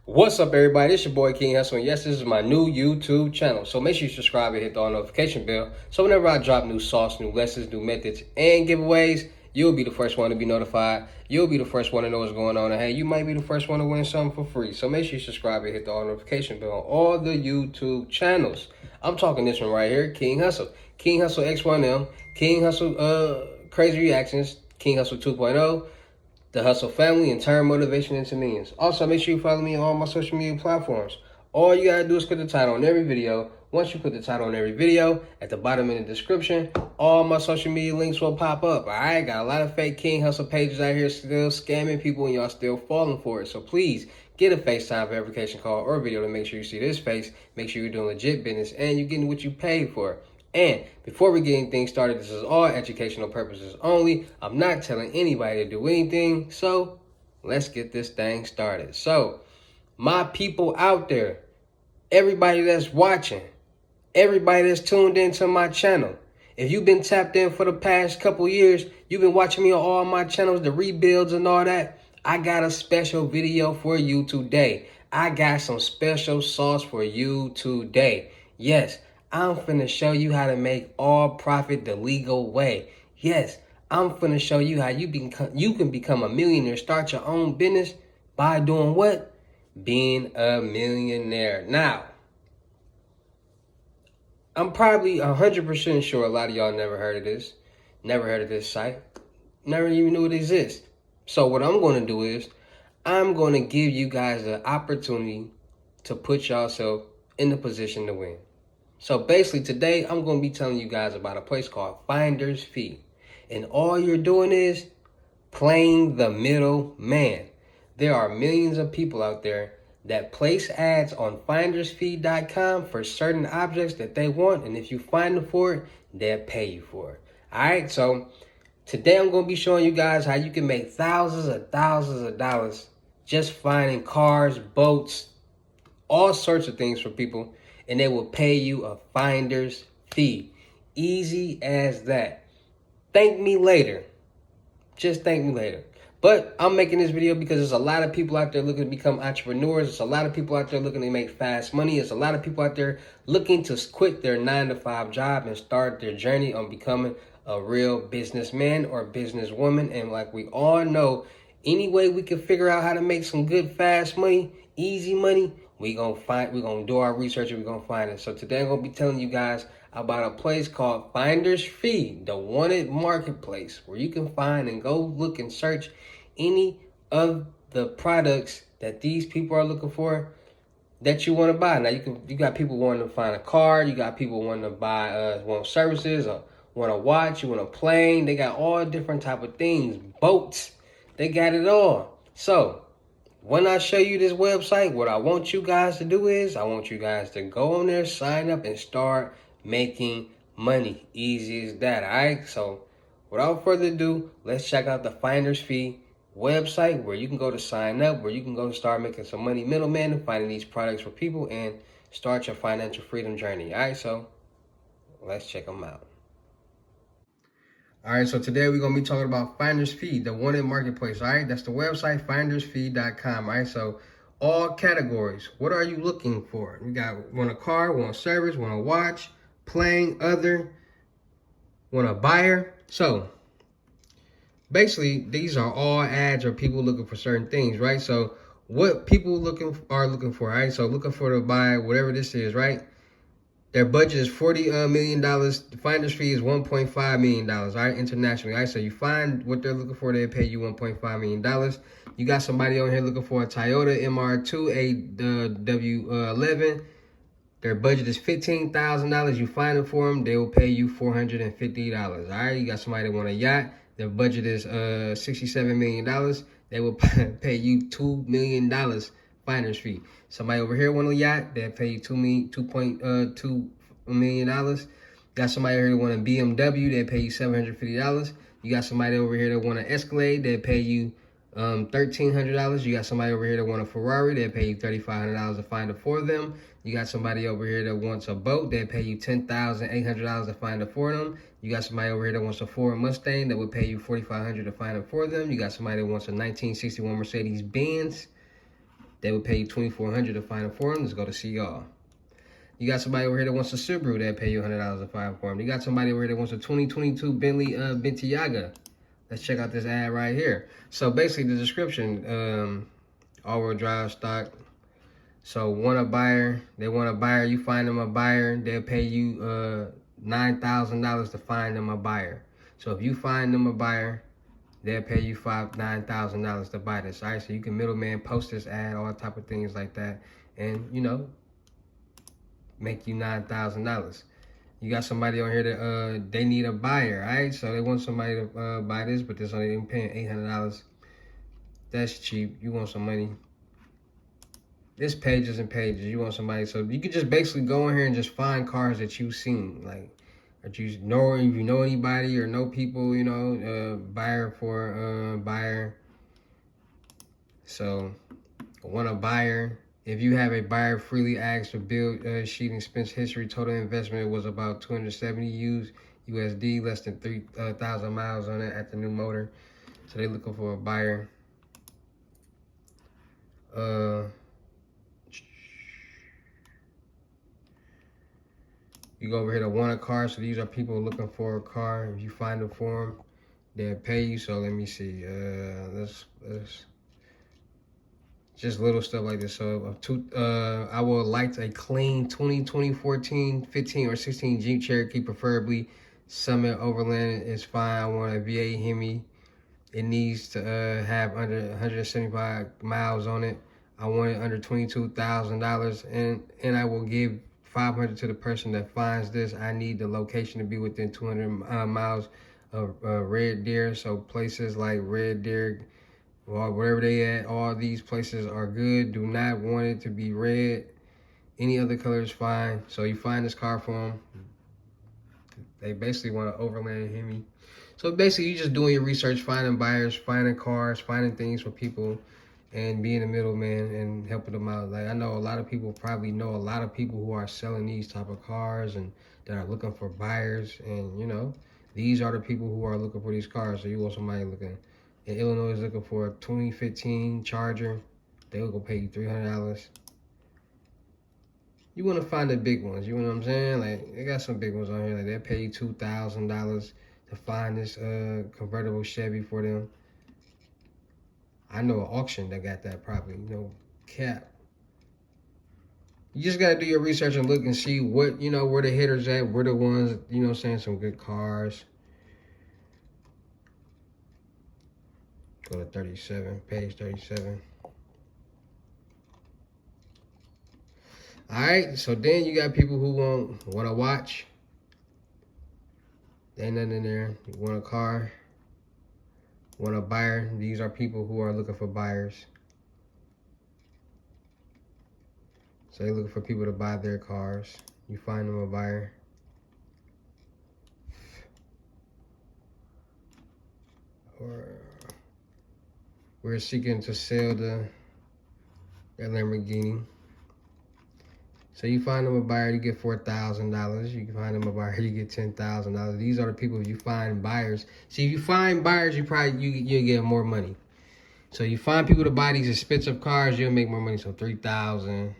What's up, everybody? It's your boy King Hussle, and yes, this is my new YouTube channel. So make sure you subscribe and hit the all notification bell. So whenever I drop new sauce, new lessons, new methods, and giveaways, you'll be the first one to be notified. You'll be the first one to know what's going on. And hey, you might be the first one to win something for free. So make sure you subscribe and hit the all notification bell on all the YouTube channels. I'm talking this one right here, King Hussle. King Hussle X1M, King Hussle Crazy Reactions, King Hussle 2.0. The Hustle family, and turn motivation into millions. Also, make sure you follow me on all my social media platforms. All you gotta do is put the title on every video. Once you put the title on every video, at the bottom in the description, all my social media links will pop up. Alright, got a lot of fake King Hustle pages out here still scamming people, and y'all still falling for it. So please get a FaceTime verification call or video to make sure you see this face. Make sure you're doing legit business and you're getting what you paid for. And before we get anything started, this is all educational purposes only. I'm not telling anybody to do anything. So let's get this thing started. So my people out there, everybody that's watching, everybody that's tuned into my channel, if you've been tapped in for the past couple years, you've been watching me on all my channels, the rebuilds and all that, I got a special video for you today. I got some special sauce for you today. Yes, I'm finna show you how to make all profit the legal way. Yes, I'm finna show you how you can become a millionaire, start your own business by doing what? Being a millionaire. Now, I'm probably 100% sure a lot of y'all never heard of this, never heard of this site, never even knew it exists. So what I'm going to do is I'm going to give you guys the opportunity to put yourself in the position to win. So basically today I'm going to be telling you guys about a place called Finder's Fee. And all you're doing is playing the middle man. There are millions of people out there that place ads on findersfee.com for certain objects that they want. And if you find them for it, they'll pay you for it. All right, so today I'm going to be showing you guys how you can make thousands of dollars just finding cars, boats, all sorts of things for people, and they will pay you a finder's fee. Easy as that. Thank me later. Just thank me later. But I'm making this video because there's a lot of people out there looking to become entrepreneurs. There's a lot of people out there looking to make fast money. There's a lot of people out there looking to quit their 9-to-5 job and start their journey on becoming a real businessman or businesswoman. And like we all know, any way we can figure out how to make some good fast money, easy money, we're gonna do our research and we're gonna find it. So today I'm gonna be telling you guys about a place called Finder's Fee, the wanted marketplace, where you can find and go look and search any of the products that these people are looking for that you want to buy. Now you got people wanting to find a car, you got people wanting to buy want services, or want a watch, you want a plane. They got all different type of things, boats. They got it all. So when I show you this website, what I want you guys to do is I want you guys to go on there, sign up, and start making money. Easy as that, all right? So without further ado, let's check out the Finder's Fee website, where you can go to sign up, where you can go to start making some money, middleman, and finding these products for people and start your financial freedom journey. All right, so let's check them out. All right, so today we're going to be talking about Finder's Fee, the wanted marketplace. All right, that's the website, findersfee.com. All right, so all categories. What are you looking for? We got want a car, want a service, want a watch, plane, other, want a buyer. So basically, these are all ads or people looking for certain things, right? So what people are looking for, right? So looking for to buy whatever this is, right? Their budget is $40 million. The finder's fee is $1.5 million, all right, internationally. All right, so you find what they're looking for, they'll pay you $1.5 million. You got somebody on here looking for a Toyota MR2 W11. Their budget is $15,000. You find it for them, they will pay you $450. All right, you got somebody that want a yacht. Their budget is $67 million. They will pay you $2 million finder's fee. Somebody over here want a yacht, they'll pay you $2.2 million. Got somebody over here that want a BMW, they'll pay you $750. You got somebody over here that want an Escalade, they'll pay you $1,300. You got somebody over here that want a Ferrari, they'll pay you $3,500 to find it for them. You got somebody over here that wants a boat, they'll pay you $10,800 to find it for them. You got somebody over here that wants a Ford Mustang, that would pay you $4,500 to find it for them. You got somebody that wants a 1961 Mercedes Benz, They would pay you $2,400 to find them for them. Let's go to see y'all. You got somebody over here that wants a Subaru, they'll pay you $100 to find for them. You got somebody over here that wants a 2022 Bentley Bentayga. Let's check out this ad right here. So basically the description, all-wheel drive stock. So they want a buyer, you find them a buyer, they'll pay you $9,000 to find them a buyer. So if you find them a buyer, they'll pay you $9,000 to buy this. All right, so you can middleman, post this ad, all type of things like that, and you know, make you $9,000. You got somebody on here that they need a buyer, all right? So they want somebody to buy this, but this only paying $800. That's cheap. You want some money. This pages and pages. You want somebody, so you could just basically go in here and just find cars that you've seen, like, that you know, if you know anybody or know people, you know, buyer for buyer. So, want a buyer. If you have a buyer, freely ask for bill sheet expense history. Total investment was about 270 USD, less than 3,000 miles on it at the new motor. So they looking for a buyer. You go over here to want a car. So these are people looking for a car. If you find them for them, they'll pay you. So let me see. Let's just little stuff like this. So I would like a clean 2020, 14, 15, or 16 Jeep Cherokee, preferably Summit Overland is fine. I want a V8 Hemi. It needs to have under 175 miles on it. I want it under $22,000, and I will give $500 to the person that finds this. I need the location to be within 200 miles of Red Deer. So places like Red Deer, or wherever they at, all these places are good. Do not want it to be red. Any other color is fine. So you find this car for them. They basically want an Overland Hemi. So basically, you just doing your research, finding buyers, finding cars, finding things for people, and being a middleman and helping them out. Like, I know a lot of people probably know a lot of people who are selling these type of cars and that are looking for buyers. And, you know, these are the people who are looking for these cars. So you want somebody looking in Illinois is looking for a 2015 Charger. They will go pay you $300. You want to find the big ones. You know what I'm saying? Like, they got some big ones on here. Like, they'll pay you $2,000 to find this convertible Chevy for them. I know an auction that got that probably, you know, cap. You just got to do your research and look and see what, you know, where the hitters at, where the ones, you know what I'm saying, some good cars. Go to 37, page 37. All right, so then you got people who want to watch. There ain't nothing in there. You want a car, want a buyer. These are people who are looking for buyers. So they're looking for people to buy their cars. You find them a buyer. Or we're seeking to sell that Lamborghini. So you find them a buyer, you get $4,000. You can find them a buyer, you get $10,000. These are the people you find buyers. See, if you find buyers, you'll get more money. So you find people to buy these expensive cars, you'll make more money. So $3,000.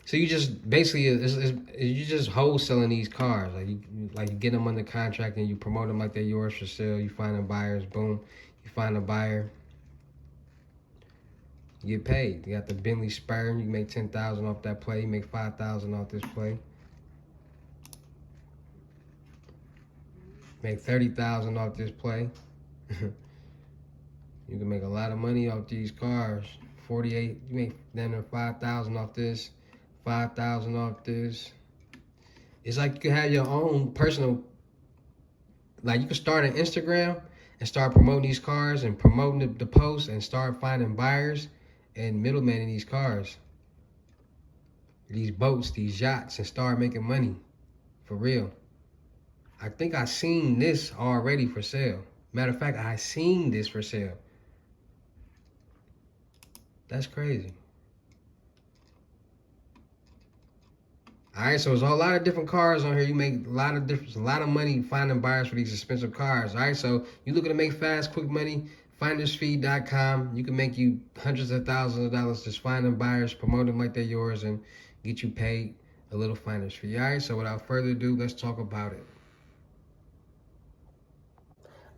So you just basically you just wholesaling these cars. Like you get them under contract and you promote them like they're yours for sale. You find them buyers, boom. You find a buyer. You get paid. You got the Bentley Spur. You make $10,000 off that play. You make $5,000 off this play. Make $30,000 off this play. You can make a lot of money off these cars. 48. You make then $5,000 off this. 5,000 off this. It's like you can have your own personal. Like you can start an Instagram and start promoting these cars and promoting the posts and start finding buyers and middlemen in these cars, these boats, these yachts, and start making money for real. I think I seen this already for sale. Matter of fact, I seen this for sale. That's crazy. All right, so there's a lot of different cars on here. You make a lot of money finding buyers for these expensive cars. All right, so you looking to make fast, quick money, findersfeed.com. You can make you hundreds of thousands of dollars just finding buyers, promote them like they're yours, and get you paid a little finder's fee. All right, so without further ado, let's talk about it.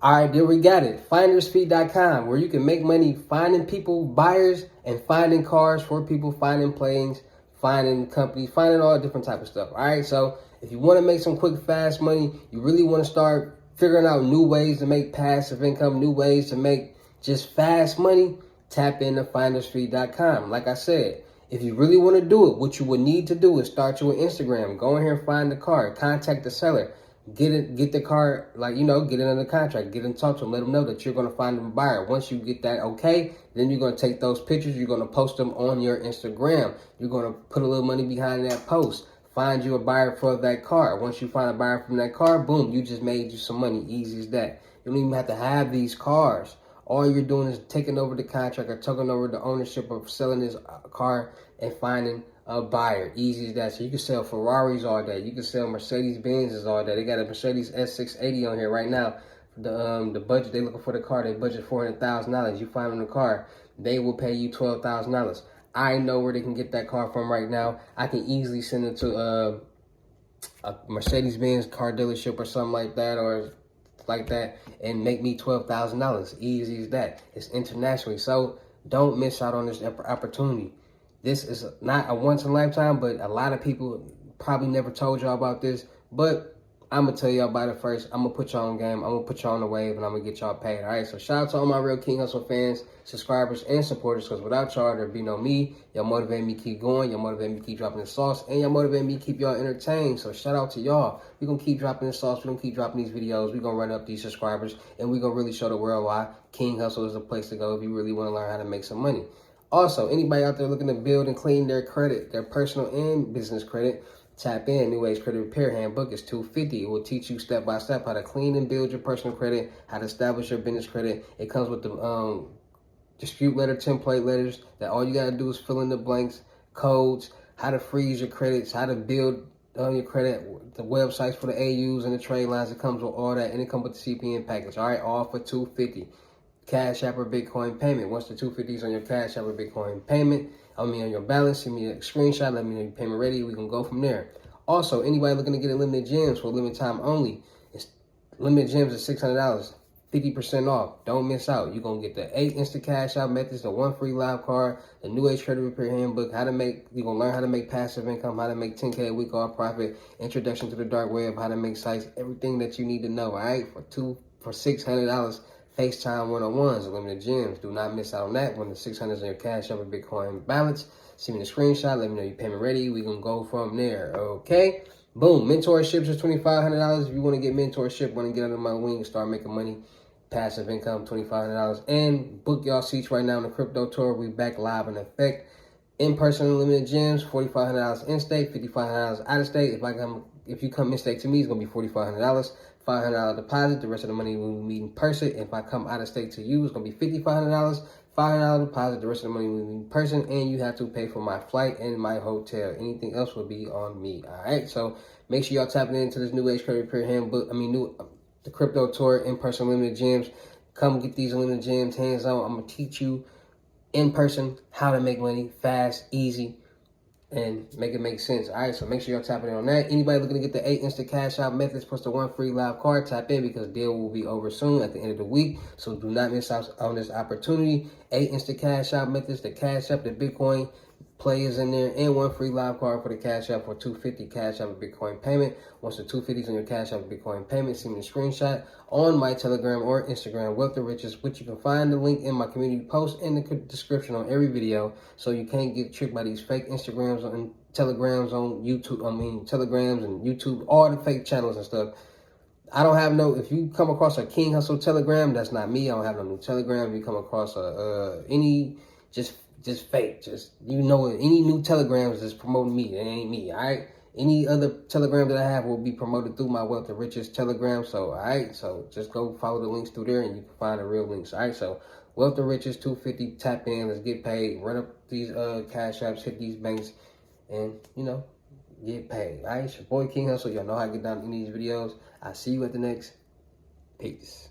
All right, there we got it. Findersfeed.com, where you can make money finding people, buyers, and finding cars for people, finding planes, finding companies, finding all different type of stuff. All right, so if you want to make some quick, fast money, you really want to start figuring out new ways to make passive income, new ways to make just fast money, tap into findersfeed.com. Like I said, if you really want to do it, what you would need to do is start your Instagram. Go in here and find the car, contact the seller. Get the car, like, get it under contract, get in touch with them, let them know that you're going to find them a buyer. Once you get that okay, then you're going to take those pictures, you're going to post them on your Instagram. You're going to put a little money behind that post. Find you a buyer for that car. Once you find a buyer from that car, boom, you just made you some money. Easy as that. You don't even have to have these cars. All you're doing is taking over the contract or taking over the ownership of selling this car and finding a buyer. Easy as that. So you can sell Ferraris all day. You can sell Mercedes-Benzes all day. They got a Mercedes S680 on here right now. The budget they looking for the car, they budget $400,000. You find them the car, they will pay you $12,000. I know where they can get that car from right now. I can easily send it to a Mercedes-Benz car dealership or something like that, or like that, and make me $12,000. Easy as that. It's internationally. So don't miss out on this opportunity. This is not a once in a lifetime, but a lot of people probably never told y'all about this. But I'm going to tell y'all about it first. I'm going to put y'all on game. I'm going to put y'all on the wave, and I'm going to get y'all paid. All right, so shout out to all my real King Hussle fans, subscribers, and supporters, because without y'all, there'd be no me. Y'all motivate me to keep going. Y'all motivate me to keep dropping the sauce, and y'all motivate me to keep y'all entertained. So shout out to y'all. We're going to keep dropping the sauce. We're going to keep dropping these videos. We're going to run up these subscribers, and we're going to really show the world why King Hussle is the place to go if you really want to learn how to make some money. Also, anybody out there looking to build and clean their credit, their personal and business credit, tap in. New Age Credit Repair Handbook is $250. It will teach you step by step how to clean and build your personal credit, how to establish your business credit. It comes with the dispute letter, template letters that all you got to do is fill in the blanks, codes, how to freeze your credits, how to build your credit, the websites for the AUs and the trade lines. It comes with all that, and it comes with the CPN package. All right, all for $250. Cash App or Bitcoin payment. Once the $250 is on your Cash App or Bitcoin payment, on your balance, send me a screenshot, let me know your payment ready. We can go from there. Also, anybody looking to get unlimited gems for a limited time only, it's limited gems is $600, 50% off. Don't miss out. You're going to get the 8 instant cash out methods, the 1 free live card, the New Age Credit Repair Handbook, you're going to learn how to make passive income, how to make 10K a week off profit, introduction to the dark web, how to make sites, everything that you need to know, all right, for $600. FaceTime one-on-ones, limited gems. Do not miss out on that. When the 600 is on your Cash App or Bitcoin balance, send me the screenshot. Let me know your payment ready. We can go from there. Okay. Boom. Mentorships is $2,500. If you want to get mentorship, want to get under my wing and start making money, passive income, $2,500. And book y'all seats right now in the crypto tour. We back live in effect. In-person unlimited gems, $4,500 in-state, $5,500 out-of-state. If you come in-state to me, it's going to be $4,500. $500 deposit. The rest of the money will meet in person. If I come out of state to you, it's going to be $5,500. $500 deposit. The rest of the money will meet in person. And you have to pay for my flight and my hotel. Anything else will be on me. All right. So make sure y'all tapping into this New Age Credit Repair Handbook. The crypto tour, in-person limited gems. Come get these unlimited gems hands on. I'm going to teach you in person how to make money fast, easy, and make it make sense. All right, so make sure y'all tapping in on that. Anybody looking to get the 8 instant cash out methods plus the 1 free live card, tap in because the deal will be over soon at the end of the week. So do not miss out on this opportunity. 8 instant cash out methods, the Cash App, the Bitcoin players in there, and 1 free live card for the Cash App for $250 Cash App a Bitcoin payment. Once the $250 is on your Cash App a Bitcoin payment, send me a screenshot on my Telegram or Instagram, Wealth of Riches, which you can find the link in my community post in the description on every video, so you can't get tricked by these fake Instagrams and Telegrams on YouTube. Telegrams and YouTube, all the fake channels and stuff. I don't have no, if you come across a King Hussle Telegram, that's not me. I don't have no new Telegram. If you come across any just fake, any new telegrams that's promoting me, it ain't me, all right? Any other telegram that I have will be promoted through my Wealth of Riches Telegram. So, all right, so just go follow the links through there and you can find the real links, all right? So, Wealth of Riches, $250, tap in, let's get paid, run up these Cash Apps, hit these banks, and, get paid, all right? It's your boy King Hussle. Y'all know how to get down in these videos. I'll see you at the next. Peace.